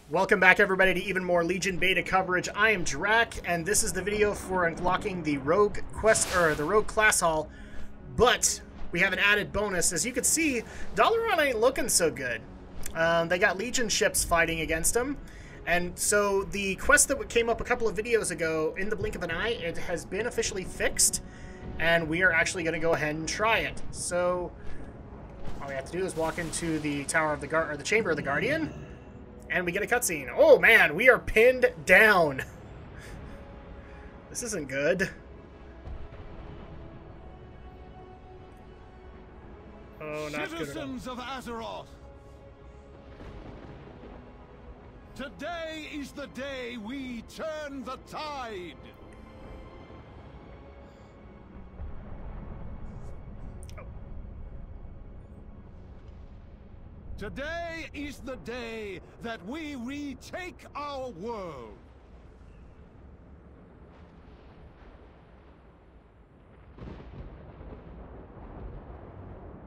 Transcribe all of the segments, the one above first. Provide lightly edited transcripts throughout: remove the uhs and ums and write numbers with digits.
Welcome back, everybody, to even more Legion beta coverage. I am Drak, and this is the video for unlocking the Rogue quest, or the Rogue class hall. But we have an added bonus. As you can see, Dalaran ain't looking so good. They got Legion ships fighting against them, and so the quest that came up a couple of videos ago, in the blink of an eye, it has been officially fixed, and we are actually going to go ahead and try it. So all we have to do is walk into the Tower of the Guard, or the Chamber of the Guardian. And we get a cutscene. Oh man, we are pinned down. This isn't good. Oh, not good. Citizens of Azeroth, today is the day we turn the tide. Today is the day that we retake our world.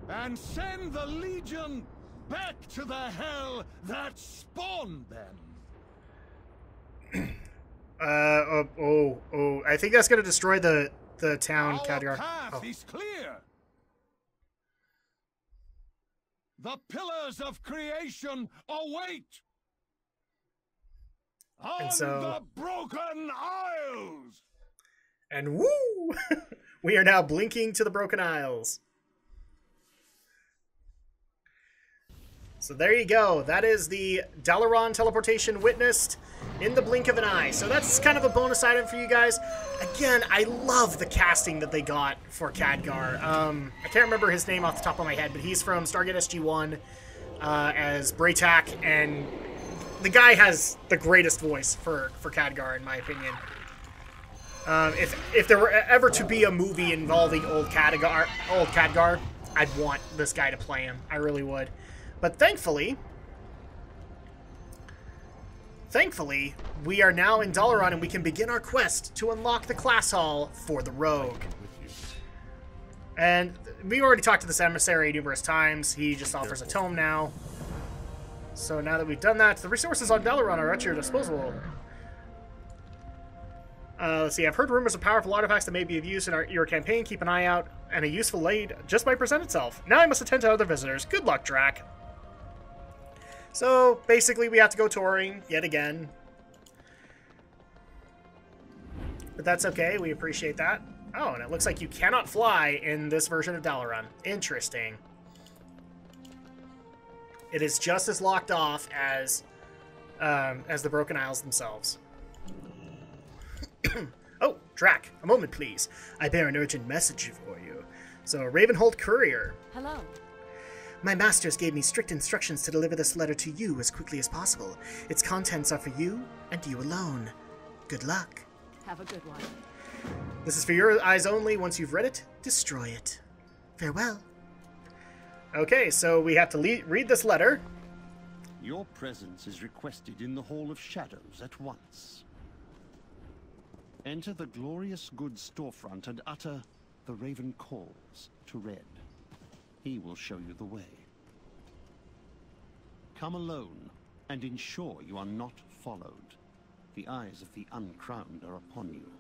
And send the Legion back to the hell that spawned them. I think that's going to destroy the town, Khadgar. Our path is clear. The pillars of creation await on the Broken Isles. And woo! We are now blinking to the Broken Isles. So there you go. That is the Dalaran teleportation witnessed in the blink of an eye. So that's kind of a bonus item for you guys. Again, I love the casting that they got for Khadgar. I can't remember his name off the top of my head, but he's from Stargate SG-1 as Braytak, and the guy has the greatest voice for Khadgar, in my opinion. If there were ever to be a movie involving old Khadgar, I'd want this guy to play him. I really would. But thankfully, we are now in Dalaran and we can begin our quest to unlock the class hall for the Rogue. And we already talked to this emissary numerous times. He just offers a tome now. So now that we've done that, the resources on Dalaran are at your disposal. Let's see, I've heard rumors of powerful artifacts that may be of use in your campaign. Keep an eye out, and a useful aid just might present itself. Now I must attend to other visitors. Good luck, Drak. So, basically, we have to go touring, yet again. But that's okay, we appreciate that. Oh, and it looks like you cannot fly in this version of Dalaran. Interesting. It is just as locked off as the Broken Isles themselves. Oh, Drak, a moment, please. I bear an urgent message for you. So, Ravenhold Courier. Hello. My masters gave me strict instructions to deliver this letter to you as quickly as possible. Its contents are for you, and you alone. Good luck. Have a good one. This is for your eyes only. Once you've read it, destroy it. Farewell. Okay, so we have to read this letter. Your presence is requested in the Hall of Shadows at once. Enter the glorious goods storefront and utter the Raven calls to Red. He will show you the way. Come alone and ensure you are not followed. The eyes of the Uncrowned are upon you.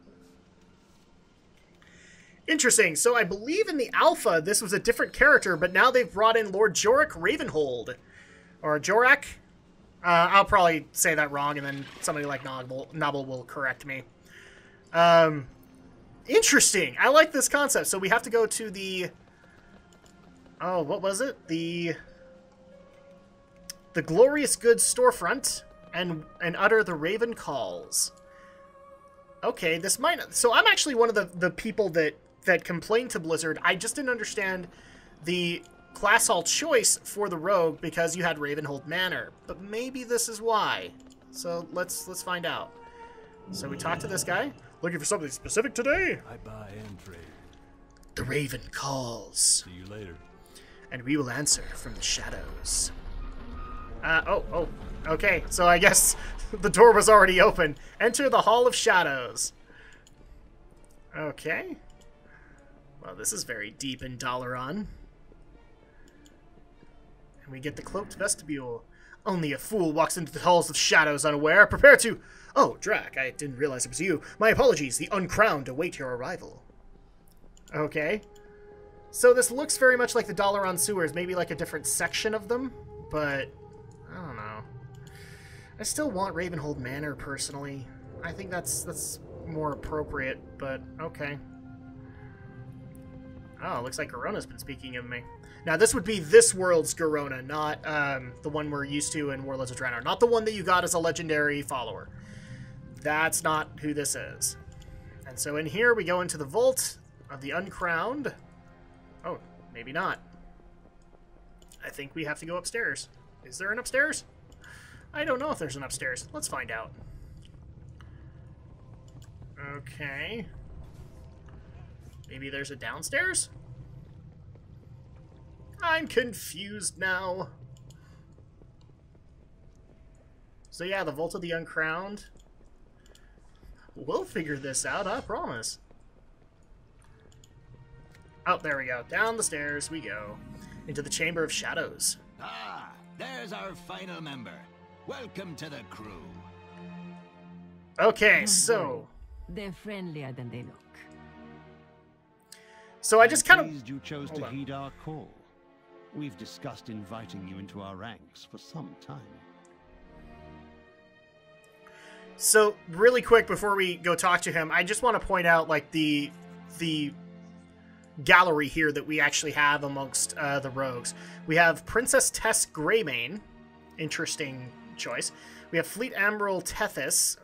Interesting. So I believe in the alpha this was a different character, but now they've brought in Lord Jorak Ravenhold. Or Jorak? I'll probably say that wrong, and then somebody like Nobble will correct me. Interesting. I like this concept. So we have to go to the... Oh, what was it? The glorious goods storefront and utter the Raven calls. Okay, this might... So I'm actually one of the people that complained to Blizzard. I just didn't understand the class hall choice for the Rogue because you had Ravenhold Manor. But maybe this is why. So let's find out. So we talk to this guy. Looking for something specific today? I buy and trade. The Raven calls. See you later. And we will answer from the shadows. Okay, so I guess the door was already open. Enter the Hall of Shadows. Okay. Well, this is very deep in Dalaran. And we get the cloaked vestibule. Only a fool walks into the halls of shadows unaware. Prepare to... Oh, Drak, I didn't realize it was you. My apologies. The Uncrowned await your arrival. Okay. So this looks very much like the Dalaran sewers, maybe like a different section of them, but I don't know. I still want Ravenhold Manor, personally. I think that's more appropriate, but okay. Oh, looks like Garona's been speaking of me. Now, this would be this world's Garona, not the one we're used to in Warlords of Draenor. Not the one that you got as a legendary follower. That's not who this is. And so in here, we go into the Vault of the Uncrowned. Oh, maybe not. I think we have to go upstairs. Is there an upstairs? I don't know if there's an upstairs. Let's find out. Okay. Maybe there's a downstairs? I'm confused now. So yeah, the Vault of the Uncrowned. We'll figure this out, I promise. Oh, there we go. Down the stairs we go. Into the Chamber of Shadows. Ah, there's our final member. Welcome to the crew. Okay, so... They're friendlier than they look. So I just kind of... Pleased you chose to heed our call. We've discussed inviting you into our ranks for some time. So, really quick before we go talk to him, I just want to point out, like, the gallery here that we actually have amongst the rogues. We have Princess Tess Greymane. Interesting choice. We have Fleet Admiral Tethys.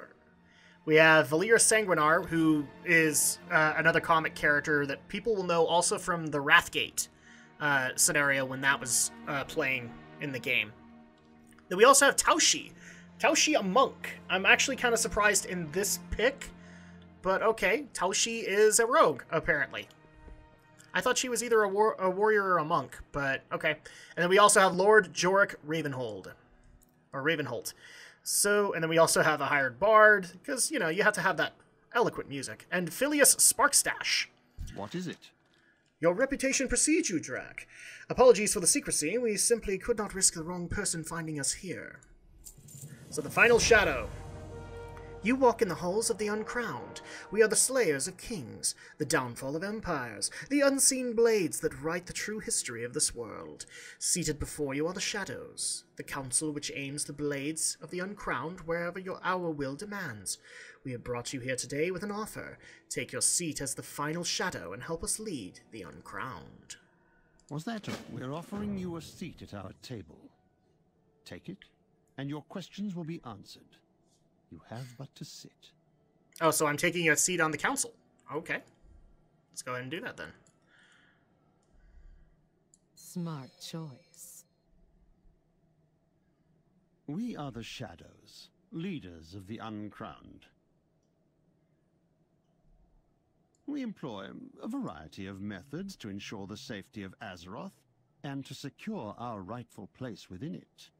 We have Valyra Sanguinar, who is another comic character that people will know also from the Wrathgate scenario when that was playing in the game. Then we also have Taushi. Taushi, a monk. I'm actually kind of surprised in this pick, but okay. Taushi is a rogue, apparently. I thought she was either a warrior or a monk, but okay. And then we also have Lord Jorik Ravenhold. Or Ravenholt. So, and then we also have a hired bard, because, you know, you have to have that eloquent music. And Phileas Sparkstash. What is it? Your reputation precedes you, Drak. Apologies for the secrecy. We simply could not risk the wrong person finding us here. So the final shadow. You walk in the halls of the Uncrowned. We are the slayers of kings, the downfall of empires, the unseen blades that write the true history of this world. Seated before you are the shadows, the council which aims the blades of the Uncrowned wherever your hour will demands. We have brought you here today with an offer. Take your seat as the final shadow and help us lead the Uncrowned. Was that all? We're offering you a seat at our table. Take it, and your questions will be answered. You have but to sit. Oh, so I'm taking a seat on the council. Okay. Let's go ahead and do that then. Smart choice. We are the Shadows, leaders of the Uncrowned. We employ a variety of methods to ensure the safety of Azeroth and to secure our rightful place within it.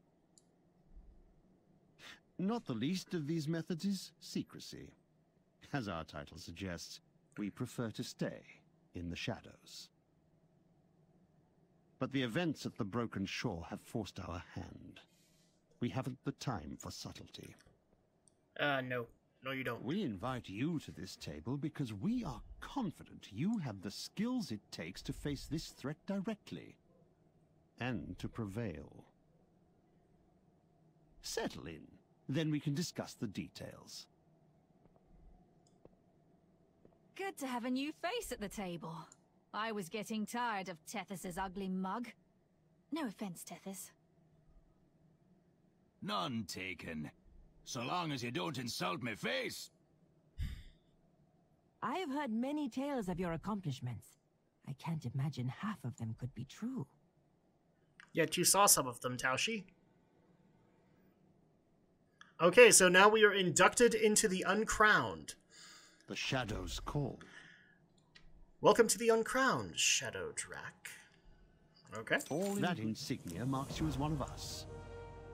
Not the least of these methods is secrecy. As our title suggests, we prefer to stay in the shadows. But the events at the Broken Shore have forced our hand. We haven't the time for subtlety. No. No, you don't. We invite you to this table because we are confident you have the skills it takes to face this threat directly. And to prevail. Settle in. Then we can discuss the details. Good to have a new face at the table. I was getting tired of Tethys's ugly mug. No offense, Tethys. None taken. So long as you don't insult my face. I have heard many tales of your accomplishments. I can't imagine half of them could be true. Yet you saw some of them, Taushi. Okay, so now we are inducted into the Uncrowned. The Shadows call. Welcome to the Uncrowned, Shadow Drak. Okay. All that insignia marks you as one of us.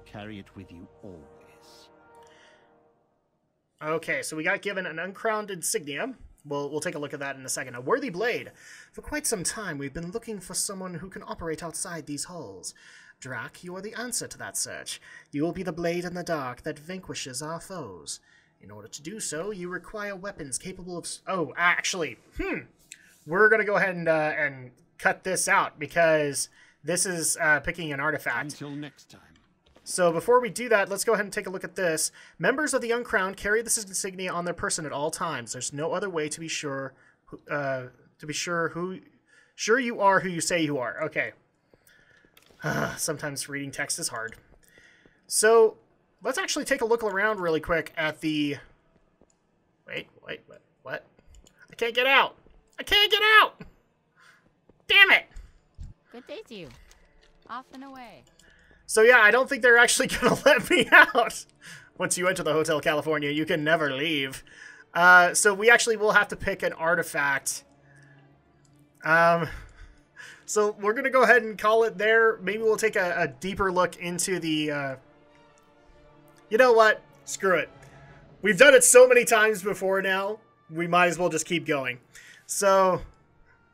Carry it with you always. Okay, so we got given an Uncrowned Insignia. We'll take a look at that in a second. A worthy blade. For quite some time, we've been looking for someone who can operate outside these halls. Drak, you are the answer to that search. You will be the blade in the dark that vanquishes our foes. In order to do so, you require weapons capable of... Oh, actually, we're going to go ahead and cut this out because this is picking an artifact. Until next time. So before we do that, let's go ahead and take a look at this. Members of the Uncrowned carry this insignia on their person at all times. There's no other way to be sure sure you are who you say you are. Okay. Sometimes reading text is hard. So let's actually take a look around really quick at the... Wait, what? I can't get out! I can't get out! Damn it! Good day to you. Off and away. So yeah, I don't think they're actually gonna let me out. Once you enter the Hotel California, you can never leave. So we actually will have to pick an artifact. So we're gonna go ahead and call it there. Maybe we'll take a deeper look into the... You know what? Screw it. We've done it so many times before now, we might as well just keep going. So,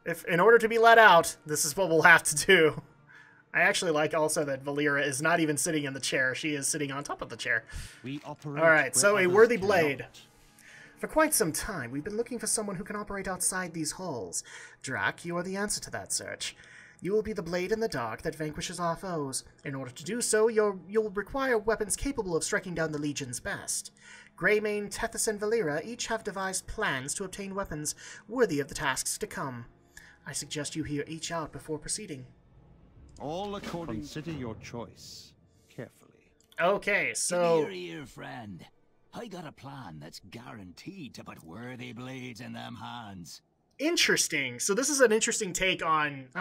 if in order to be let out, this is what we'll have to do. I actually like also that Valeera is not even sitting in the chair. She is sitting on top of the chair. Alright, so a worthy blade. For quite some time, we've been looking for someone who can operate outside these halls. Drak, you are the answer to that search. You will be the blade in the dark that vanquishes our foes. In order to do so, you'll require weapons capable of striking down the Legion's best. Greymane, Tethys, and Valeera each have devised plans to obtain weapons worthy of the tasks to come. I suggest you hear each out before proceeding. All according... Consider your choice carefully. Okay, so... Give me your ear, friend. I got a plan that's guaranteed to put worthy blades in them hands. Interesting. So this is an interesting take on the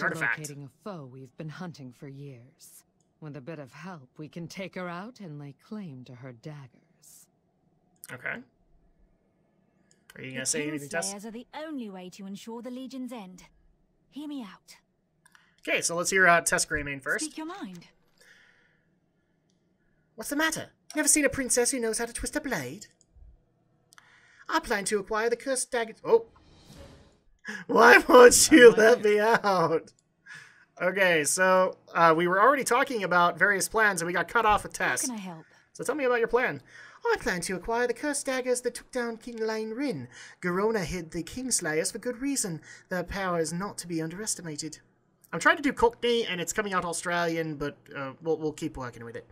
artifact. Locating a foe we've been hunting for years. With a bit of help, we can take her out and lay claim to her daggers. Okay. Are you gonna say anything, Tess? The Kingslayers are the only way to ensure the Legion's end. Hear me out. Okay, so let's hear Tess Greymane first. Speak your mind. What's the matter? Never seen a princess who knows how to twist a blade? I plan to acquire the cursed dagger... Oh! Why won't you let me out? Okay, so we were already talking about various plans and we got cut off with Tess. How can I help? So tell me about your plan. I plan to acquire the cursed daggers that took down King Lane Rin. Garona hid the Kingslayers for good reason. Their power is not to be underestimated. I'm trying to do Cockney and it's coming out Australian, but we'll keep working with it.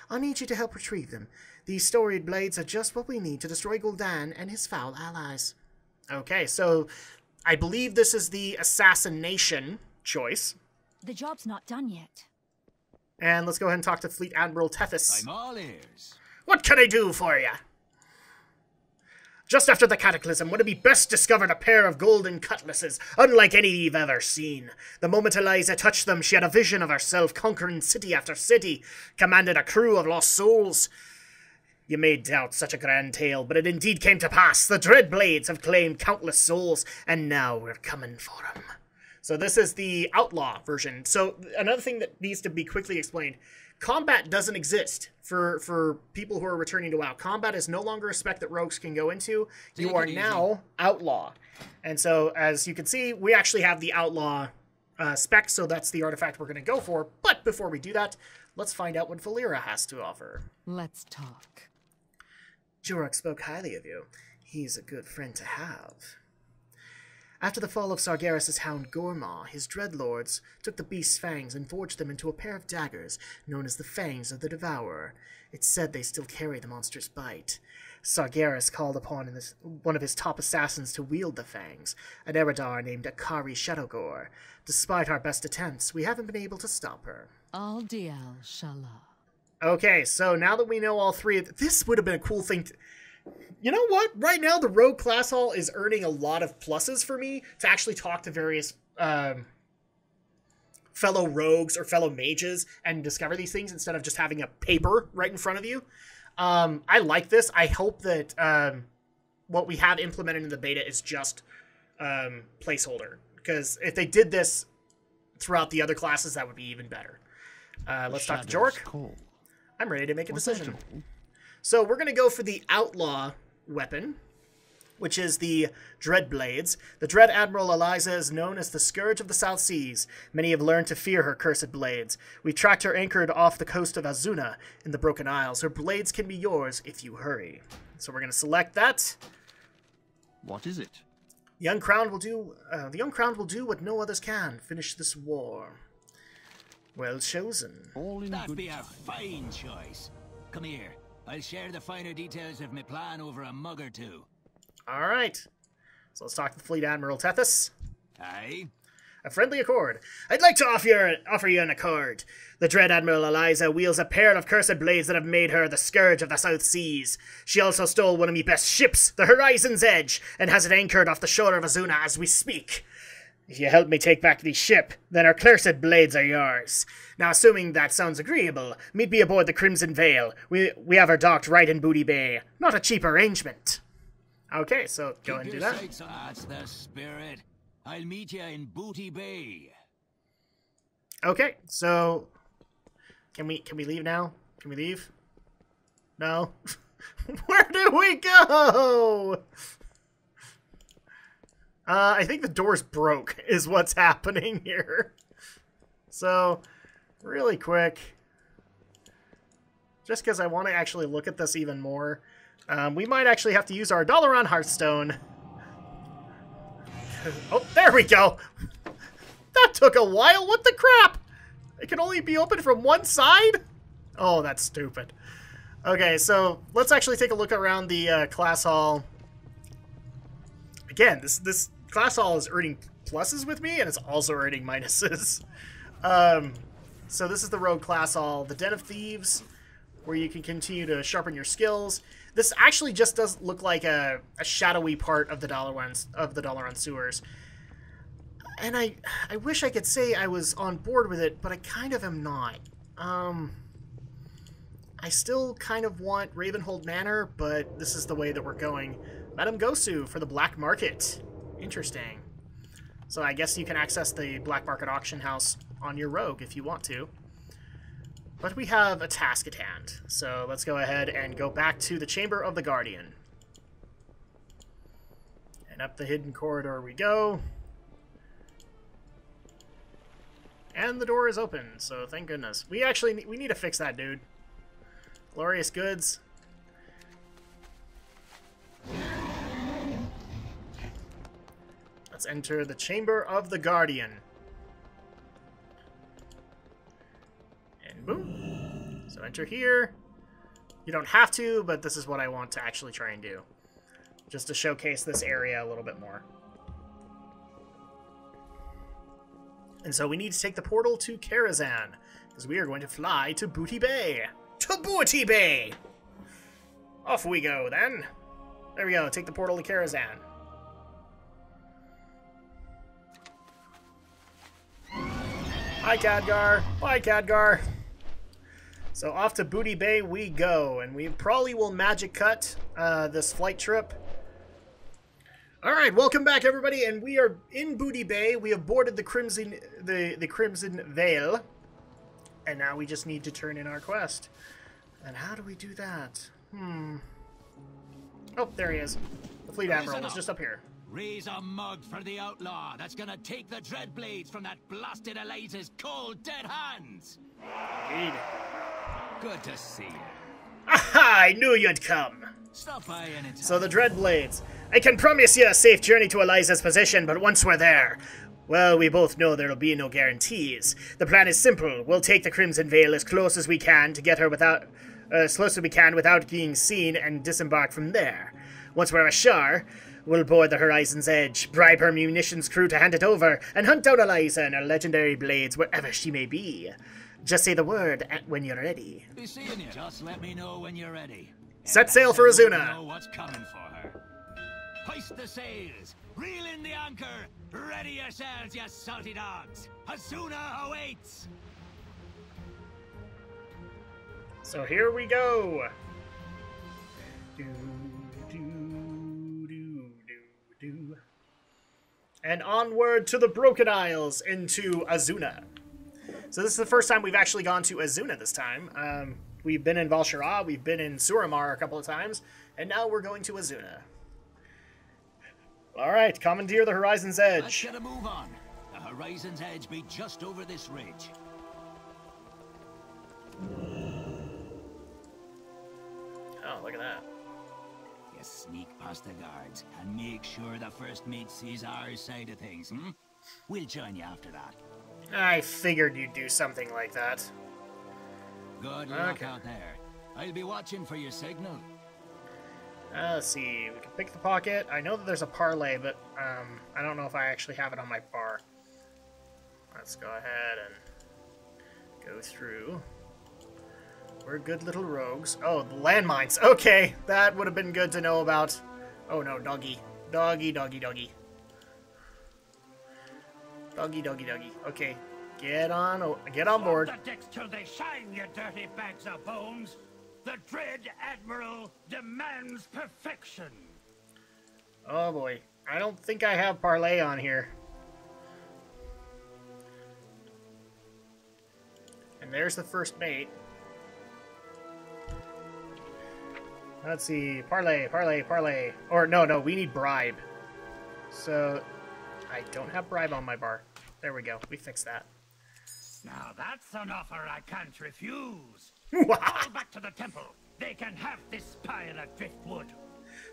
I need you to help retrieve them. These storied blades are just what we need to destroy Gul'dan and his foul allies. Okay, so I believe this is the assassination choice. The job's not done yet. And let's go ahead and talk to Fleet Admiral Tethys. I'm all ears. What can I do for you? Just after the cataclysm, when it be best discovered a pair of golden cutlasses, unlike any you've ever seen. The moment Eliza touched them, she had a vision of herself conquering city after city, commanded a crew of lost souls. You may doubt such a grand tale, but it indeed came to pass. The Dreadblades have claimed countless souls, and now we're coming for them. So this is the Outlaw version. So another thing that needs to be quickly explained. Combat doesn't exist for people who are returning to WoW. Combat is no longer a spec that rogues can go into. You are now Outlaw. And so, as you can see, we actually have the Outlaw spec, so that's the artifact we're going to go for. But before we do that, let's find out what Valeera has to offer. Let's talk. Jorok spoke highly of you. He's a good friend to have. After the fall of Sargeras' hound Gormaw, his dreadlords took the beast's fangs and forged them into a pair of daggers known as the Fangs of the Devourer. It's said they still carry the monstrous bite. Sargeras called upon one of his top assassins to wield the fangs, an Eridar named Akari Shadowgore. Despite our best attempts, we haven't been able to stop her. Al Dial Shala. Okay, so now that we know all three, this would have been a cool thing to... You know what? Right now, the Rogue Class Hall is earning a lot of pluses for me to actually talk to various fellow rogues or fellow mages and discover these things instead of just having a paper right in front of you. I like this. I hope that what we have implemented in the beta is just placeholder. Because if they did this throughout the other classes, that would be even better. Let's talk to Jorok. I'm ready to make a decision. So we're going to go for the Outlaw weapon. which is the Dreadblades. The Dread Admiral Eliza is known as the Scourge of the South Seas. Many have learned to fear her cursed blades. We tracked her anchored off the coast of Azuna in the Broken Isles. Her blades can be yours if you hurry. So we're going to select that. What is it? The Uncrowned will do what no others can. Finish this war. Well chosen. All in That'd good be a time. fine choice. Come here. I'll share the finer details of my plan over a mug or two. All right. So let's talk to the Fleet Admiral Tethys. Aye? A friendly accord. I'd like to offer you an accord. The Dread Admiral Eliza wields a pair of cursed blades that have made her the scourge of the South Seas. She also stole one of me best ships, the Horizon's Edge, and has it anchored off the shore of Azuna as we speak. If you help me take back the ship, then her cursed blades are yours. Now, assuming that sounds agreeable, meet me aboard the Crimson Veil. We have her docked right in Booty Bay. Not a cheap arrangement. Okay, so go and do that. That's the spirit. I'll meet you in Booty Bay. Okay, so can we leave now? Can we leave? No. Where do we go? I think the door's broke is what's happening here. So, really quick, just because I want to actually look at this even more, we might actually have to use our Dalaran Hearthstone. Oh, there we go. That took a while. What the crap? It can only be open from one side? Oh, that's stupid. Okay, so let's actually take a look around the class hall. Again, this class hall is earning pluses with me, and it's also earning minuses. So this is the Rogue class hall, the Den of Thieves, where you can continue to sharpen your skills. This actually just does look like a shadowy part of the Dalaran sewers. And I wish I could say I was on board with it, but I kind of am not. I still kind of want Ravenhold Manor, but this is the way that we're going. Madame Gosu for the Black Market. Interesting. So I guess you can access the Black Market auction house on your rogue if you want to. But we have a task at hand. So let's go ahead and go back to the Chamber of the Guardian. And up the hidden corridor we go. And the door is open, so thank goodness. We need to fix that dude. Glorious goods. Let's enter the Chamber of the Guardian. And boom. So enter here. You don't have to, but this is what I want to actually try and do. Just to showcase this area a little bit more. And so we need to take the portal to Karazhan, because we are going to fly to Booty Bay. To Booty Bay! Off we go, then. There we go, take the portal to Karazhan. Hi, Khadgar. Bye, Khadgar. So off to Booty Bay we go, and we probably will magic cut this flight trip. Alright, welcome back, everybody, and we are in Booty Bay. We have boarded the Crimson Veil, and now we just need to turn in our quest. And how do we do that? Oh, there he is. The Fleet Admiral was just up here. Raise a mug for the outlaw that's gonna take the Dreadblades from that blasted Eliza's cold, dead hands. Indeed. Good to see you. Aha! I knew you'd come. Stop by anytime. So the Dreadblades. I can promise you a safe journey to Eliza's position, but once we're there, well, we both know there'll be no guarantees. The plan is simple. We'll take the Crimson Veil as close as we can to get her without being seen and disembark from there. Once we're ashore, we'll board the Horizon's Edge, bribe her munitions crew to hand it over, and hunt down Eliza and her legendary blades wherever she may be. Just say the word when you're ready. Be seeing you. Just let me know when you're ready. Set sail for Azuna. Know what's coming for her. Hoist the sails, reel in the anchor, ready yourselves, you salty dogs. Azuna awaits. So here we go. And onward to the Broken Isles into Azuna. So this is the first time we've actually gone to Azuna this time. We've been in Val'sharah, we've been in Suramar a couple of times, and now we're going to Azuna. All right, commandeer the Horizon's Let's Edge. get a move on. The Horizon's Edge be just over this ridge. Oh, look at that. You sneak past the guards and make sure the first mate sees our side of things, hmm? We'll join you after that. I figured you'd do something like that. Good luck Okay. out there. I'll be watching for your signal. Let's see. We can pick the pocket. I know that there's a parlay, but I don't know if I actually have it on my bar. Let's go ahead and go through. We're good little rogues. Oh, the landmines. Okay, that would have been good to know about. Oh no, doggy. Doggy, doggy, doggy. Doggy, doggy, doggy. Okay, get on board. Swap the decks till they shine, you dirty bags of bones. The Dread Admiral demands perfection. Oh boy, I don't think I have parlay on here. And there's the first mate. Let's see, parlay, parlay, parlay. Or no, we need bribe. So, I don't have bribe on my bar. There we go, we fixed that. Now that's an offer I can't refuse. Wow. Fall back to the temple. They can have this pile of driftwood.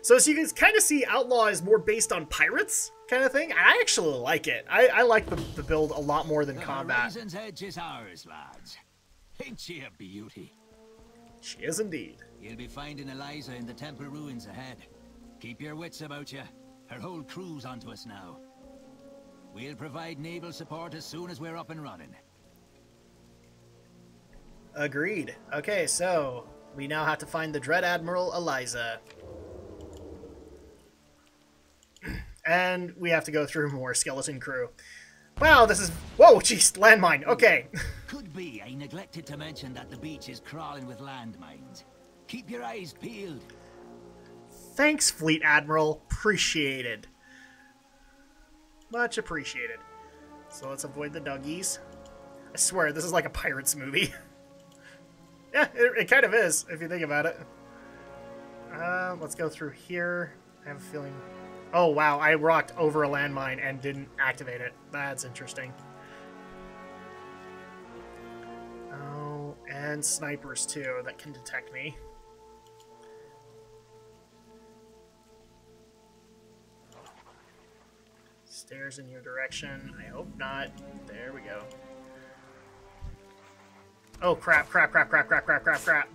So as you can kind of see, Outlaw is more based on pirates kind of thing. I actually like it. I like the build a lot more than The combat. Horizon's Edge is ours, lads. Ain't she a beauty? She is indeed. You'll be finding Eliza in the temple ruins ahead. Keep your wits about you. Her whole crew's onto us now. We'll provide naval support as soon as we're up and running. Agreed. Okay, so we now have to find the Dread Admiral Eliza. And we have to go through more skeleton crew. Wow, this is... Whoa, jeez, landmine. Okay. Could be I neglected to mention that the beach is crawling with landmines. Keep your eyes peeled. Thanks, Fleet Admiral. Appreciated. Much appreciated. So let's avoid the duggies. I swear, this is like a Pirates movie. Yeah, it kind of is, if you think about it. Let's go through here. I have a feeling... Oh, wow, I rocked over a landmine and didn't activate it. That's interesting. Oh, and snipers, too, that can detect me. Stairs in your direction. I hope not. There we go. Oh, crap, crap, crap, crap, crap, crap, crap, crap.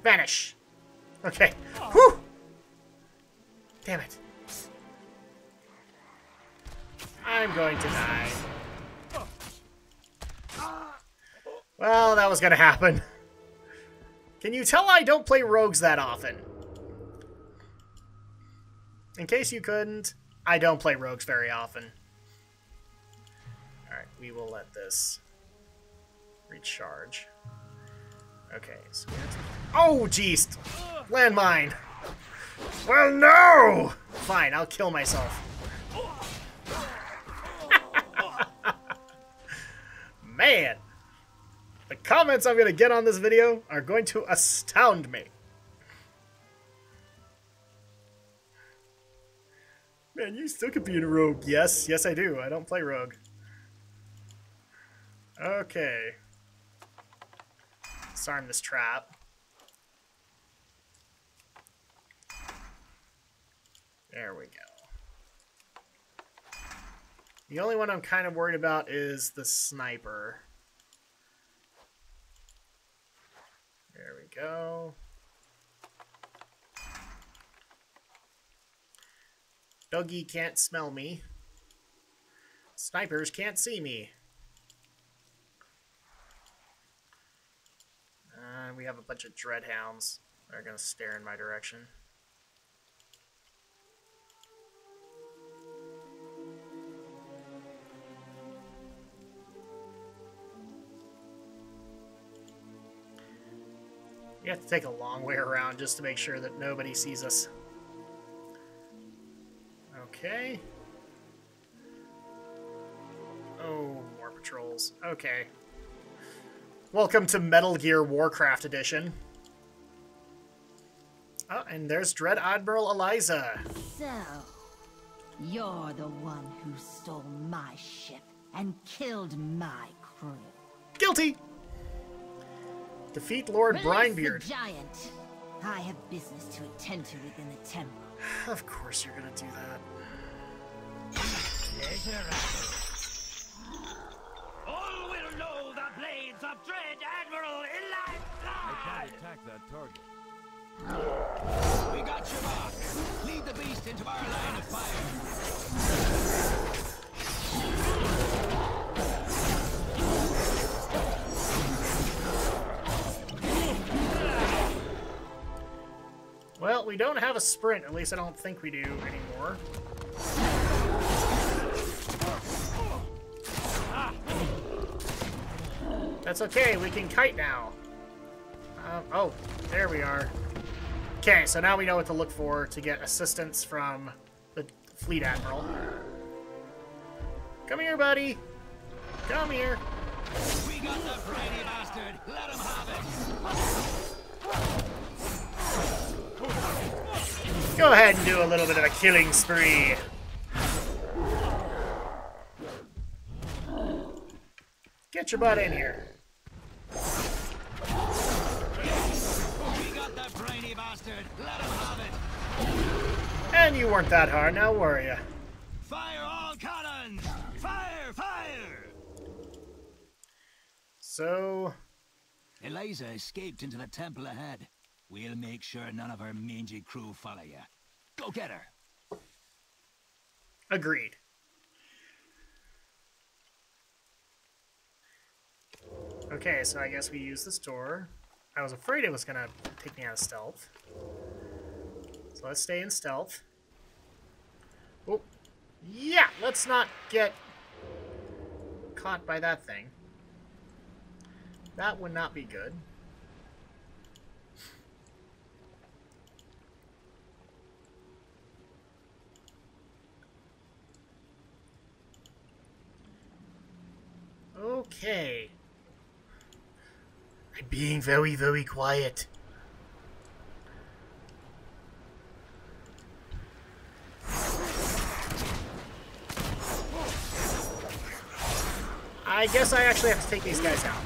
Vanish. Okay. Whew! Damn it. I'm going to die. Well, that was going to happen. Can you tell I don't play rogues that often? In case you couldn't, I don't play rogues very often. Alright, we will let this recharge. Okay, so we have to... Oh, jeez! Landmine! Well, no! Fine, I'll kill myself. Man! The comments I'm going to get on this video are going to astound me. Man, you still could be in a rogue. Yes, yes I do. I don't play rogue. Okay. Disarm this trap. There we go. The only one I'm kind of worried about is the sniper. There we go. Dougie can't smell me. Snipers can't see me. We have a bunch of dreadhounds that are going to stare in my direction. You have to take a long way around just to make sure that nobody sees us. Okay. Oh, more patrols. Okay. Welcome to Metal Gear Warcraft Edition. Oh, and there's Dread Admiral Eliza. So, you're the one who stole my ship and killed my crew. Guilty! Defeat Lord Brinebeard. The giant. I have business to attend to within the temple. Of course you're gonna do that. All will know the blades of Dread Admiral Eliza! I can't attack that target. We got your back. Lead the beast into our line of fire. Well, we don't have a sprint. At least I don't think we do anymore. That's okay. We can kite now. Oh, there we are. Okay, so now we know what to look for to get assistance from the Fleet Admiral. Come here, buddy. Come here. We got the briny bastard. Let him have it. Go ahead and do a little bit of a killing spree. Get your butt in here. We got the briny bastard. Let him have it. And you weren't that hard, now were you? Fire all cannons! Fire! Fire! So... Eliza escaped into the temple ahead. We'll make sure none of her mangy crew follow you. Go get her. Agreed. Okay, so I guess we use this door. I was afraid it was gonna take me out of stealth. So let's stay in stealth. Oh, yeah, let's not get caught by that thing. That would not be good. Okay. I'm being very, very quiet. I guess I actually have to take these guys out.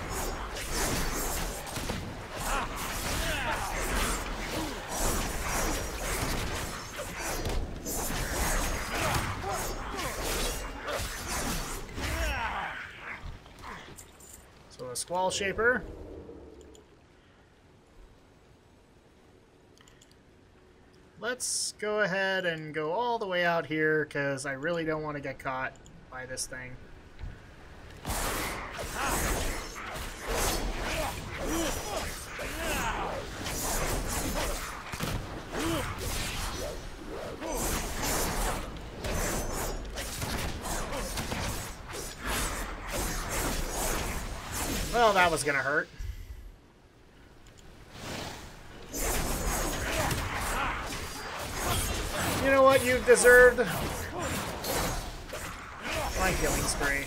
So a Squall Shaper. Let's go ahead and go all the way out here, because I really don't want to get caught by this thing. Well, that was gonna hurt. You know what you deserved? My killing spree.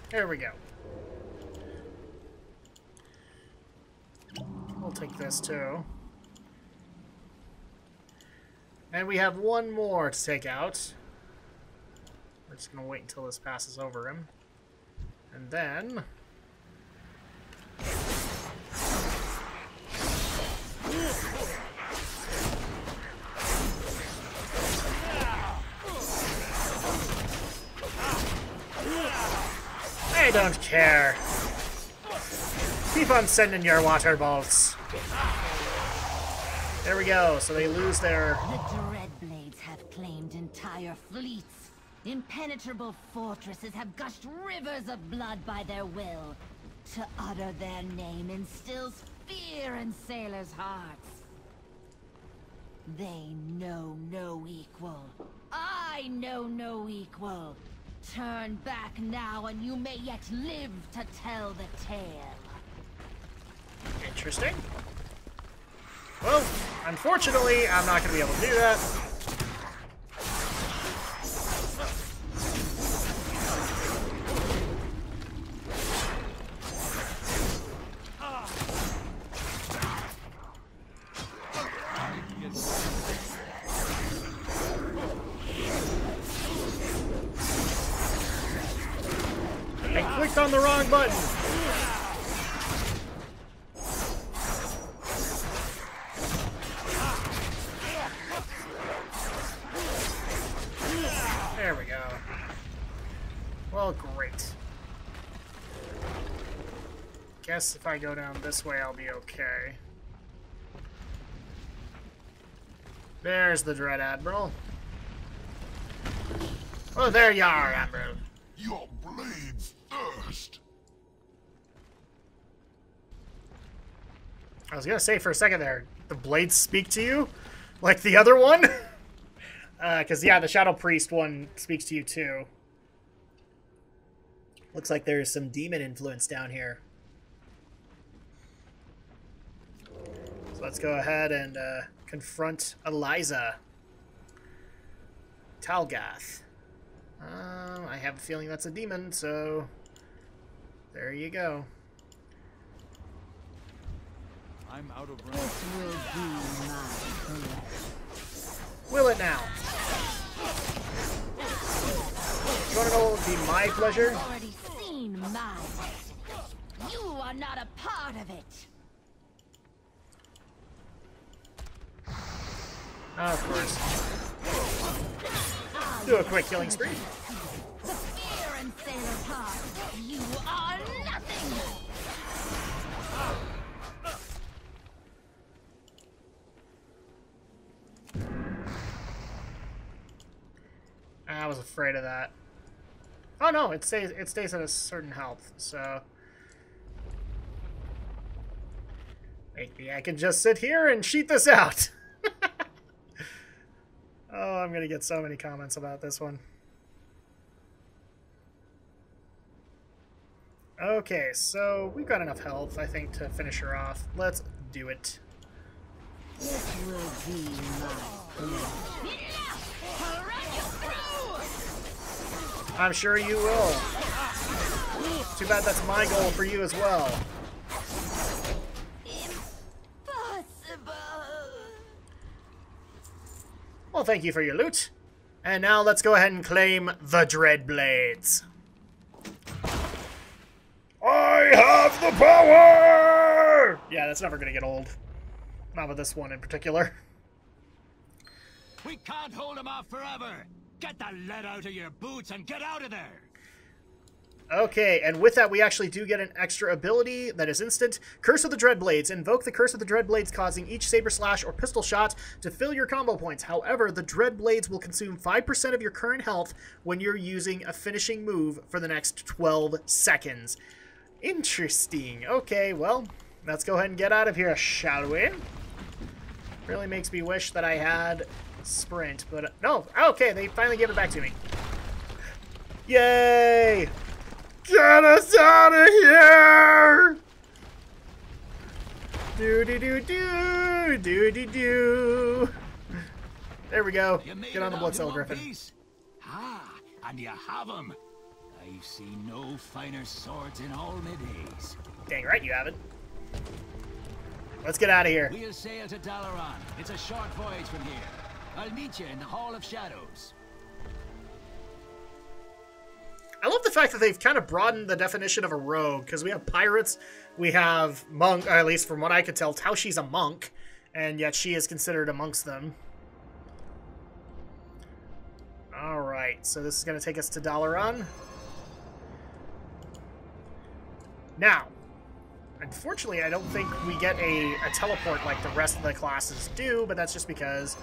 There we go. We'll take this too. And we have one more to take out. We're just gonna wait until this passes over him. And then... I don't care. Keep on sending your water bolts. There we go. So they lose their... The Dreadblades have claimed entire fleets. Impenetrable fortresses have gushed rivers of blood by their will. To utter their name instills fear in sailors' hearts. They know no equal. I know no equal. Turn back now and you may yet live to tell the tale. Interesting. Well, unfortunately, I'm not going to be able to do that. clicked on the wrong button. There we go. Well, great. Guess if I go down this way, I'll be okay. There's the Dread Admiral. Oh, there you are, Admiral. Your blades thirst. I was gonna say for a second there, the blades speak to you? Like the other one? Because, yeah, the Shadow Priest one speaks to you, too. Looks like there's some demon influence down here. So let's go ahead and confront Eliza. Talgath. I have a feeling that's a demon, so there you go. I'm out of range. This will be my pleasure. Will it now? You want to know what would be my pleasure? I've already seen my destiny. You are not a part of it. Of course. Do a quick killing spree. The fear and sailor part. You are nothing. I was afraid of that. Oh no, it stays at a certain health, so maybe I can just sit here and cheat this out. Oh, I'm gonna get so many comments about this one. Okay, so we've got enough health, I think, to finish her off. Let's do it. This will be my pleasure. I'll run you through. I'm sure you will. Too bad that's my goal for you as well. Impossible. Well, thank you for your loot. And now let's go ahead and claim the Dreadblades. I have the power! Yeah, that's never going to get old. Not with this one in particular. We can't hold him off forever. Get the lead out of your boots and get out of there. Okay, and with that, we actually do get an extra ability that is instant. Curse of the Dreadblades. Invoke the Curse of the Dreadblades, causing each saber slash or pistol shot to fill your combo points. However, the Dreadblades will consume 5% of your current health when you're using a finishing move for the next 12 seconds. Interesting. Okay, well, let's go ahead and get out of here, shall we? Really makes me wish that I had sprint, but no. Okay, they finally gave it back to me. Yay! Get us out of here! Do-do-do-do, do-do-do. There we go. Get on the Bloodcell Griffin. Ah, and you have him. I've seen no finer swords in all my days. Dang right you haven't. Let's get out of here. We'll sail to Dalaran. It's a short voyage from here. I'll meet you in the Hall of Shadows. I love the fact that they've kind of broadened the definition of a rogue, because we have pirates, we have monk, or at least from what I could tell, Taoshi's a monk, and yet she is considered amongst them. Alright, so this is going to take us to Dalaran. Now, unfortunately, I don't think we get a teleport like the rest of the classes do, but that's just because...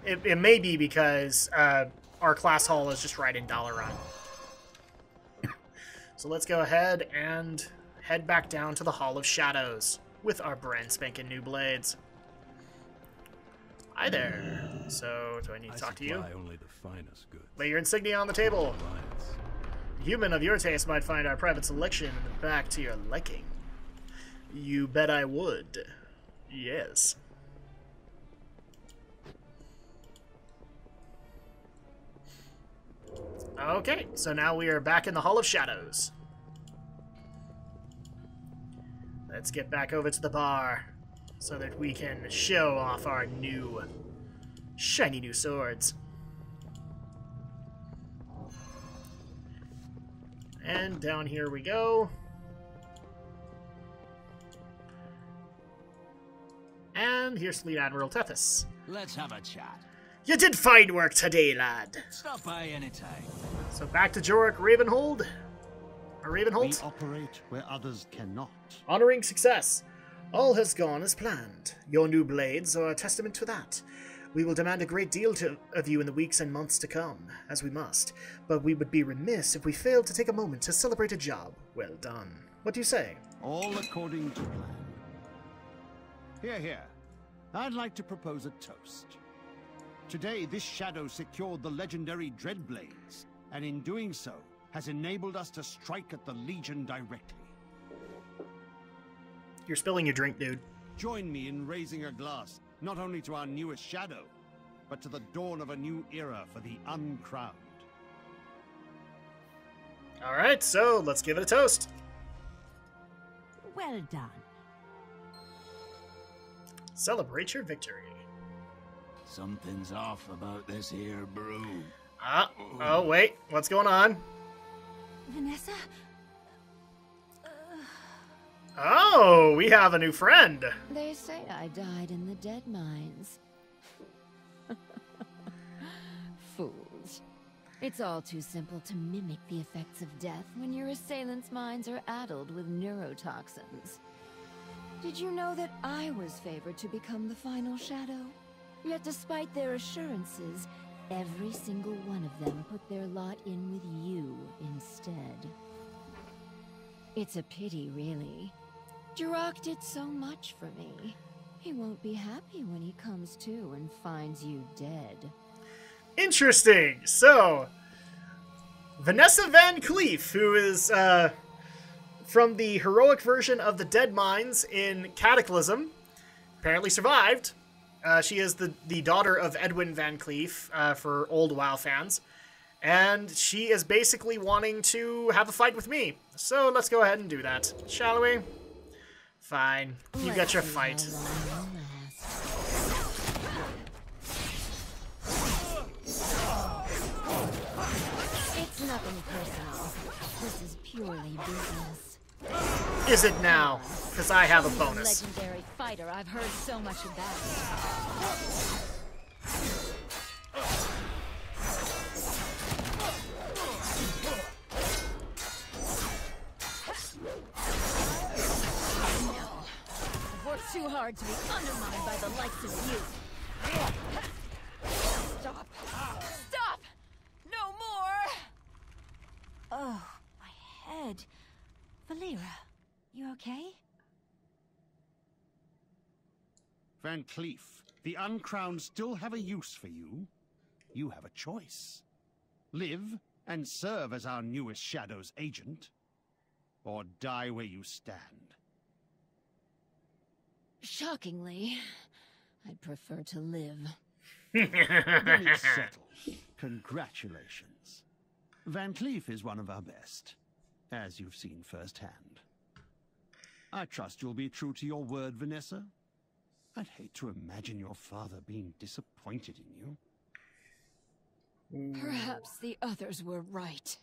It may be because our class hall is just right in Dalaran. So let's go ahead and head back down to the Hall of Shadows with our brand spanking new blades. Hi there. So, do I need to talk to you? Only the finest goods. Lay your insignia on the table. Alliance. A human of your taste might find our private selection in the back to your liking. You bet I would. Yes. Okay, so now we are back in the Hall of Shadows. Let's get back over to the bar so that we can show off our new, shiny new swords. And down here we go. And here's Fleet Admiral Tethys. Let's have a chat. You did fine work today, lad. Stop by anytime. So back to Jorek Ravenhold. Or Ravenholt. We operate where others cannot. Honoring success. All has gone as planned. Your new blades are a testament to that. We will demand a great deal of you in the weeks and months to come, as we must. But we would be remiss if we failed to take a moment to celebrate a job well done. What do you say? All according to plan. Here, here. I'd like to propose a toast. Today, this shadow secured the legendary Dreadblades, and in doing so, has enabled us to strike at the Legion directly. You're spilling your drink, dude. Join me in raising a glass, not only to our newest shadow, but to the dawn of a new era for the Uncrowned. Alright, so let's give it a toast. Well done. Celebrate your victory. Something's off about this here brew. Oh, wait. What's going on? Vanessa? Oh, we have a new friend. They say I died in the dead mines. Fools. It's all too simple to mimic the effects of death when your assailants' minds are addled with neurotoxins. Did you know that I was favored to become the final shadow? Yet despite their assurances, every single one of them put their lot in with you instead. It's a pity, really. Drak did so much for me. He won't be happy when he comes to and finds you dead. Interesting. So, Vanessa Vancleef, who is from the heroic version of the Dead Mines in Cataclysm, apparently survived. She is the daughter of Edwin Vancleef, for old WoW fans. And she is basically wanting to have a fight with me. So let's go ahead and do that, shall we? Fine. You got your fight. It's nothing personal. This is purely business. Is it now? Because I have a bonus. Legendary fighter I've heard so much about. Too hard to be undermined by the likes of you. Stop. Stop! No more! Oh, my head. Valera, you okay? Vancleef, the Uncrowned still have a use for you. You have a choice. Live and serve as our newest Shadow's agent, or die where you stand. Shockingly, I'd prefer to live. Then it's settled. Congratulations. Vancleef is one of our best, as you've seen firsthand. I trust you'll be true to your word, Vanessa. I'd hate to imagine your father being disappointed in you. Perhaps the others were right.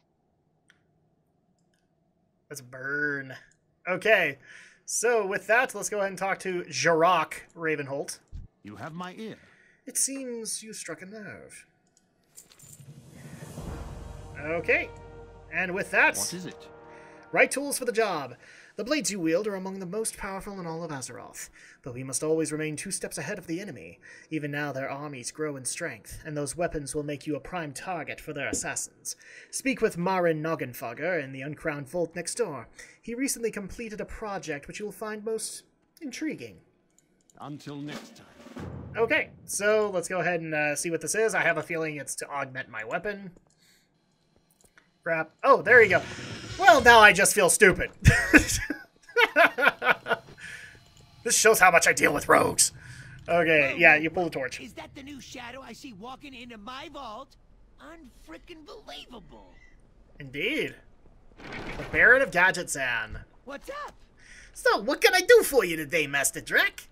Let's burn. Okay. So, with that, let's go ahead and talk to Drak Ravenhold. You have my ear. It seems you struck a nerve. Okay. And with that... What is it? Right tools for the job. The blades you wield are among the most powerful in all of Azeroth, but we must always remain 2 steps ahead of the enemy. Even now their armies grow in strength, and those weapons will make you a prime target for their assassins. Speak with Marin Noggenfogger in the Uncrowned Vault next door. He recently completed a project which you will find most intriguing. Until next time. Okay, so let's go ahead and see what this is. I have a feeling it's to augment my weapon. Crap. Oh, there you go. Well, now I just feel stupid. This shows how much I deal with rogues. Okay, yeah, you pull the torch. Is that the new shadow I see walking into my vault? Unfrickin' believable. Indeed. The Baron of Gadgetzan. What's up? So, what can I do for you today, Master Drak?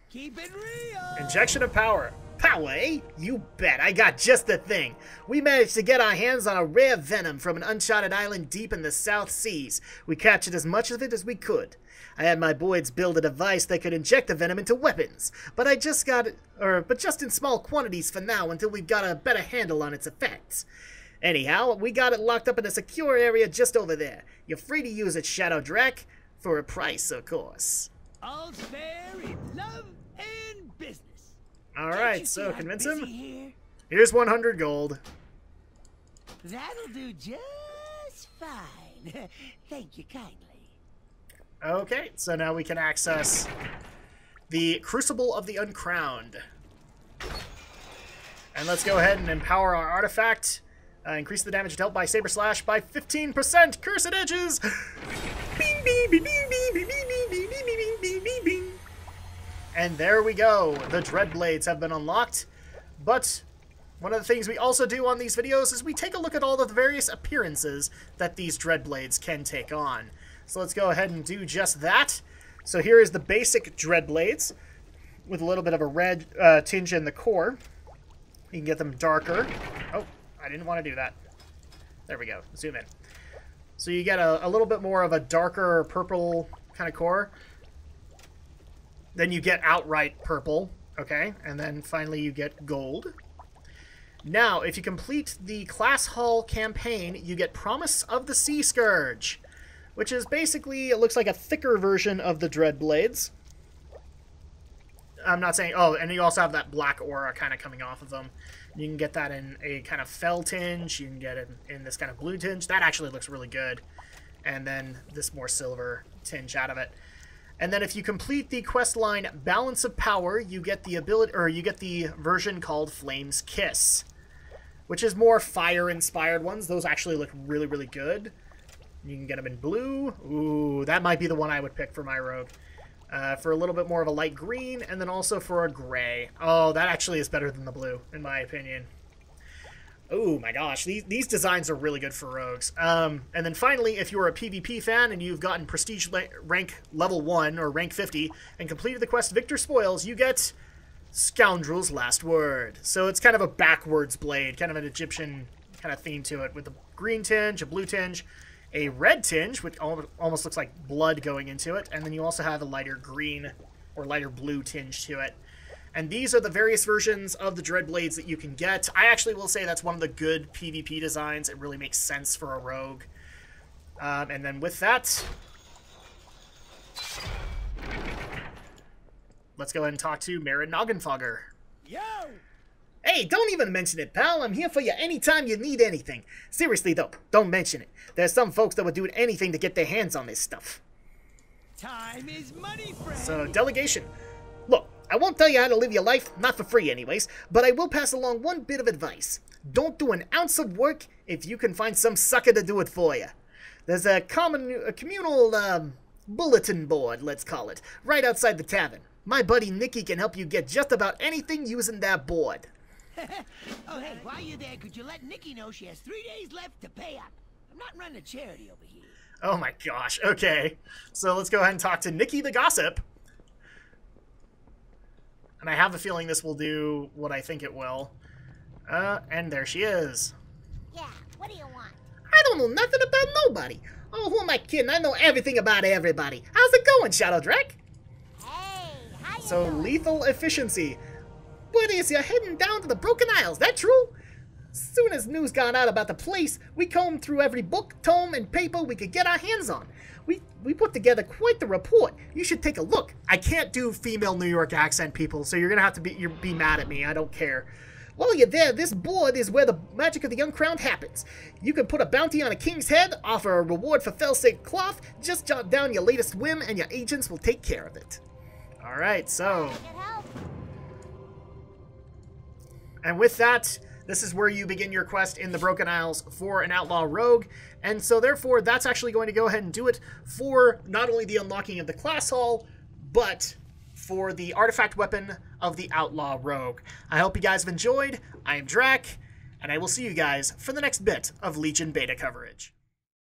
Keep it real. Injection of power. Pow! power, eh? You bet, I got just the thing. We managed to get our hands on a rare venom from an uncharted island deep in the South Seas. We captured as much of it as we could. I had my boys build a device that could inject the venom into weapons, but just in small quantities for now until we've got a better handle on its effects. Anyhow, we got it locked up in a secure area just over there. You're free to use it, Shadow Drak, for a price, of course. All's fair in love and business. Alright, so convince him. Here's 100 gold. That'll do just fine. Thank you kindly. Okay, so now we can access the Crucible of the Uncrowned. And let's go ahead and empower our artifact. Increase the damage dealt by Saber Slash by 15%. Cursed Edges! Bing, bing, bing, bing, bing, bing, bing, bing, bing, bing, bing, bing. And there we go. The Dreadblades have been unlocked. But one of the things we also do on these videos is we take a look at all of the various appearances that these Dreadblades can take on. So let's go ahead and do just that. So here is the basic Dreadblades with a little bit of a red tinge in the core. You can get them darker. Oh, I didn't want to do that. There we go. Zoom in. So you get a little bit more of a darker purple kind of core. Then you get outright purple, okay? And then finally you get gold. Now, if you complete the Class Hall campaign, you get Promise of the Sea Scourge, which is basically, it looks like a thicker version of the Dreadblades. I'm not saying, oh, and you also have that black aura kind of coming off of them. You can get that in a kind of fell tinge. You can get it in this kind of blue tinge. That actually looks really good. And then this more silver tinge out of it. And then if you complete the quest line Balance of Power, you get the ability, or you get the version called Flame's Kiss, which is more fire-inspired ones. Those actually look really, really good. You can get them in blue. Ooh, that might be the one I would pick for my rogue. For a little bit more of a light green, and then also for a gray. Oh, that actually is better than the blue, in my opinion. Oh my gosh, these designs are really good for rogues. And then finally, if you're a PvP fan and you've gotten Prestige rank level 1 or rank 50 and completed the quest Victor Spoils, you get Scoundrel's Last Word. So it's kind of a backwards blade, kind of an Egyptian kind of theme to it, with a green tinge, a blue tinge, a red tinge, which almost looks like blood going into it, and then you also have a lighter green or lighter blue tinge to it. And these are the various versions of the Dreadblades that you can get. I actually will say that's one of the good PvP designs. It really makes sense for a rogue. And then with that, let's go ahead and talk to Marin Noggenfogger. Yo! Hey, don't even mention it, pal. I'm here for you anytime you need anything. Seriously, though, don't mention it. There's some folks that would do anything to get their hands on this stuff. Time is money, friend. So, delegation. Look, I won't tell you how to live your life, not for free anyways, but I will pass along one bit of advice. Don't do an ounce of work if you can find some sucker to do it for you. There's a communal bulletin board, let's call it, right outside the tavern. My buddy Nicky can help you get just about anything using that board. Oh, hey, while you're there, could you let Nikki know she has 3 days left to pay up? I'm not running a charity over here. Oh my gosh, okay. So let's go ahead and talk to Nikki the Gossip. And I have a feeling this will do what I think it will. And there she is. Yeah, what do you want? I don't know nothing about nobody. Oh, who am I kidding? I know everything about everybody. How's it going, Shadow Drak? Hey, how you So, doing? lethal efficiency. What is you're heading down to the Broken Isles, that true? Soon as news got out about the place, we combed through every book, tome, and paper we could get our hands on. We put together quite the report. You should take a look. I can't do female New York accent, people, so you're gonna have to be mad at me. I don't care. While you're there, this board is where the magic of the Uncrowned happens. You can put a bounty on a king's head, offer a reward for fell-safe cloth, just jot down your latest whim, and your agents will take care of it. Alright, so... And with that, this is where you begin your quest in the Broken Isles for an Outlaw Rogue, and so therefore that's actually going to go ahead and do it for not only the unlocking of the Class Hall, but for the artifact weapon of the Outlaw Rogue. I hope you guys have enjoyed. I am Drak, and I will see you guys for the next bit of Legion Beta coverage.